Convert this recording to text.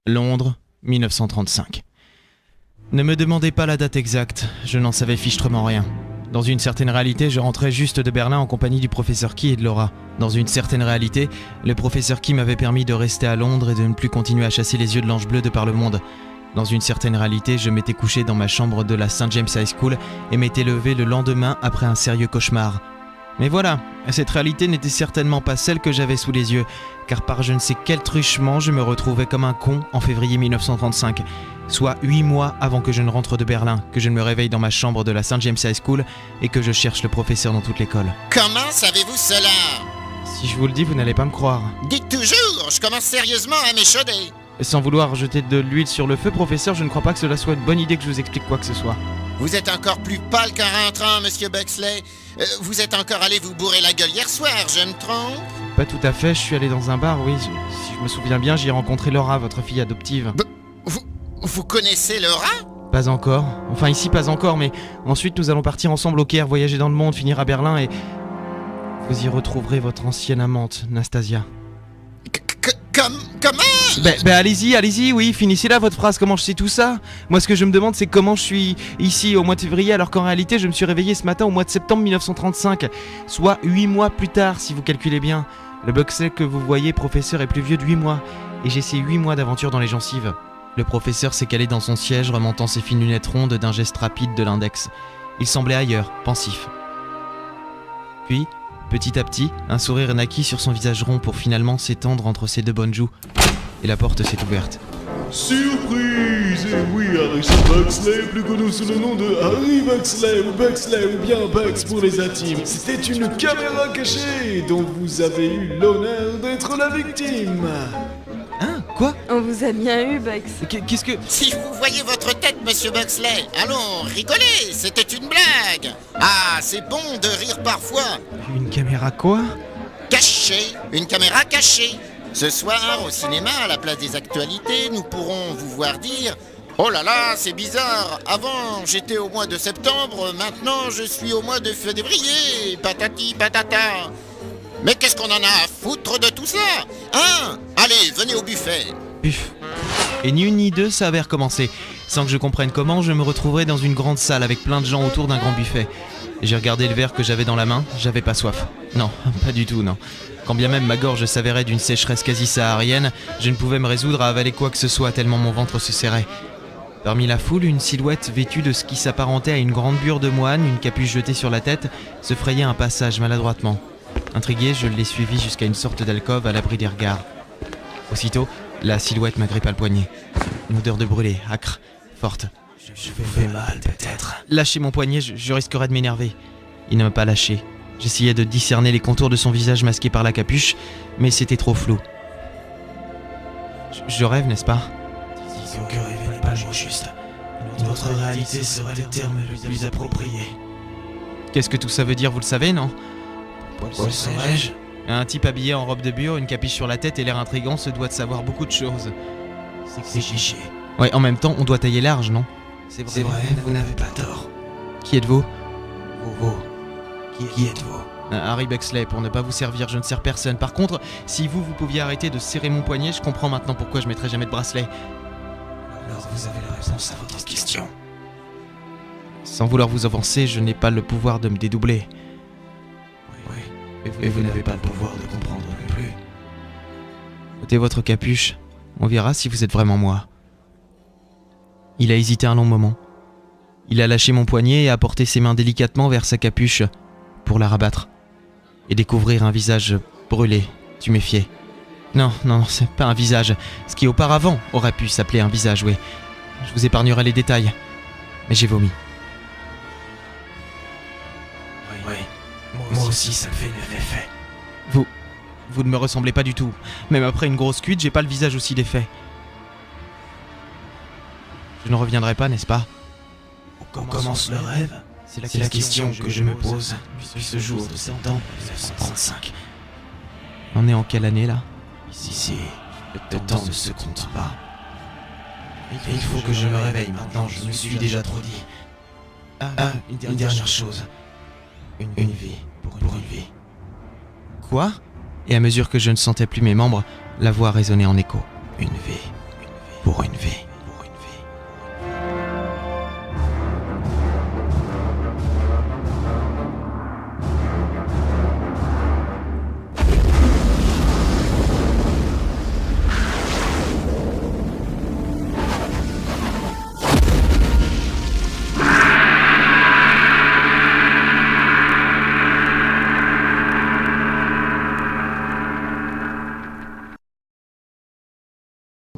Londres, 1935. Ne me demandez pas la date exacte, je n'en savais fichtrement rien. Dans une certaine réalité, je rentrais juste de Berlin en compagnie du professeur Key et de Laura. Dans une certaine réalité, le professeur Key m'avait permis de rester à Londres et de ne plus continuer à chasser les yeux de l'ange bleu de par le monde. Dans une certaine réalité, je m'étais couché dans ma chambre de la St. James High School et m'étais levé le lendemain après un sérieux cauchemar. Mais voilà, cette réalité n'était certainement pas celle que j'avais sous les yeux, car par je ne sais quel truchement, je me retrouvais comme un con en février 1935, soit 8 mois avant que je ne rentre de Berlin, que je ne me réveille dans ma chambre de la St. James High School et que je cherche le professeur dans toute l'école. Comment savez-vous cela? Si je vous le dis, vous n'allez pas me croire. Dites toujours, je commence sérieusement à m'échauder. Sans vouloir jeter de l'huile sur le feu, professeur, je ne crois pas que cela soit une bonne idée que je vous explique quoi que ce soit. Vous êtes encore plus pâle qu'un rentrant, monsieur Buxley. Vous êtes encore allé vous bourrer la gueule hier soir, je me trompe? Pas tout à fait, je suis allé dans un bar, oui. Si je me souviens bien, j'y ai rencontré Laura, votre fille adoptive. Vous connaissez Laura? Pas encore. Enfin, ici, pas encore, mais ensuite, nous allons partir ensemble au Caire, voyager dans le monde, finir à Berlin et... Vous y retrouverez votre ancienne amante, Nastasia. Comment? Allez-y, oui, finissez là votre phrase, comment je sais tout ça? Moi, ce que je me demande, c'est comment je suis ici au mois de février, alors qu'en réalité, je me suis réveillé ce matin au mois de septembre 1935, soit 8 mois plus tard, si vous calculez bien. Le Buxley que vous voyez, professeur, est plus vieux de 8 mois, et j'ai ces 8 mois d'aventure dans les gencives. Le professeur s'est calé dans son siège, remontant ses fines lunettes rondes d'un geste rapide de l'index. Il semblait ailleurs, pensif. Puis, petit à petit, un sourire naquit sur son visage rond pour finalement s'étendre entre ses deux bonnes joues. Et la porte s'est ouverte. Surprise! Et oui, Harrison Buxley, plus connu sous le nom de Harry Buxley ou bien Bux pour les intimes. C'était une caméra cachée dont vous avez eu l'honneur d'être la victime. Hein? Quoi? On vous a bien eu, Bux. Qu'est-ce que... Si vous voyez votre tête, monsieur Buxley, allons, rigolez, c'était une blague. Ah, c'est bon de rire parfois. Une caméra quoi? Cachée, une caméra cachée. Ce soir, au cinéma, à la place des actualités, nous pourrons vous voir dire « Oh là là, c'est bizarre, avant j'étais au mois de septembre, maintenant je suis au mois de février, patati patata. » Mais qu'est-ce qu'on en a à foutre de tout ça? Hein? Allez, venez au buffet. Puf. Et ni une ni deux, ça avait recommencé. Sans que je comprenne comment, je me retrouverais dans une grande salle avec plein de gens autour d'un grand buffet. J'ai regardé le verre que j'avais dans la main, j'avais pas soif. Non, pas du tout, non. Quand bien même ma gorge s'avérait d'une sécheresse quasi saharienne, je ne pouvais me résoudre à avaler quoi que ce soit tellement mon ventre se serrait. Parmi la foule, une silhouette vêtue de ce qui s'apparentait à une grande bure de moine, une capuche jetée sur la tête, se frayait un passage maladroitement. Intrigué, je l'ai suivi jusqu'à une sorte d'alcôve à l'abri des regards. Aussitôt, la silhouette m'agrippa le poignet. Une odeur de brûlé, âcre, forte. Je vous fais mal, peut-être. Lâchez mon poignet, je risquerais de m'énerver. Il ne m'a pas lâché. J'essayais de discerner les contours de son visage masqué par la capuche, mais c'était trop flou. Je rêve, n'est-ce pas? Disons que rêver n'est pas le mot juste. Notre réalité serait le terme le plus approprié. Qu'est-ce que tout ça veut dire, vous le savez, non? Pourquoi le saurais-je? Un type habillé en robe de bure, une capuche sur la tête et l'air intrigant se doit de savoir beaucoup de choses. C'est cliché. Ouais, en même temps, on doit tailler large, non? C'est vrai, vous n'avez pas tort. Qui êtes-vous? Vous. Qui êtes-vous? Harry Buxley, pour ne pas vous servir, je ne sers personne. Par contre, si vous pouviez arrêter de serrer mon poignet, je comprends maintenant pourquoi je mettrai jamais de bracelet. Alors vous avez la réponse à votre question. Sans vouloir vous offenser, je n'ai pas le pouvoir de me dédoubler. Oui. Et vous n'avez pas le pouvoir de comprendre non plus. Ôtez votre capuche, on verra si vous êtes vraiment moi. Il a hésité un long moment. Il a lâché mon poignet et a porté ses mains délicatement vers sa capuche pour la rabattre et découvrir un visage brûlé, tuméfié. Non, c'est pas un visage. Ce qui auparavant aurait pu s'appeler un visage, oui. Je vous épargnerai les détails. Mais j'ai vomi. Oui. Moi aussi, ça me fait le même effet. Vous ne me ressemblez pas du tout. Même après une grosse cuite, j'ai pas le visage aussi défait. Je ne reviendrai pas, n'est-ce pas? On commence le rêve? C'est la question que je me pose depuis ce jour de septembre 1935. On est en quelle année là? Ici, le temps ne se compte pas. Et il faut que je me réveille maintenant, je me suis déjà trop dit. Ah, une dernière chose. Une vie pour une vie. Quoi? Et à mesure que je ne sentais plus mes membres, la voix résonnait en écho. Une vie pour une vie.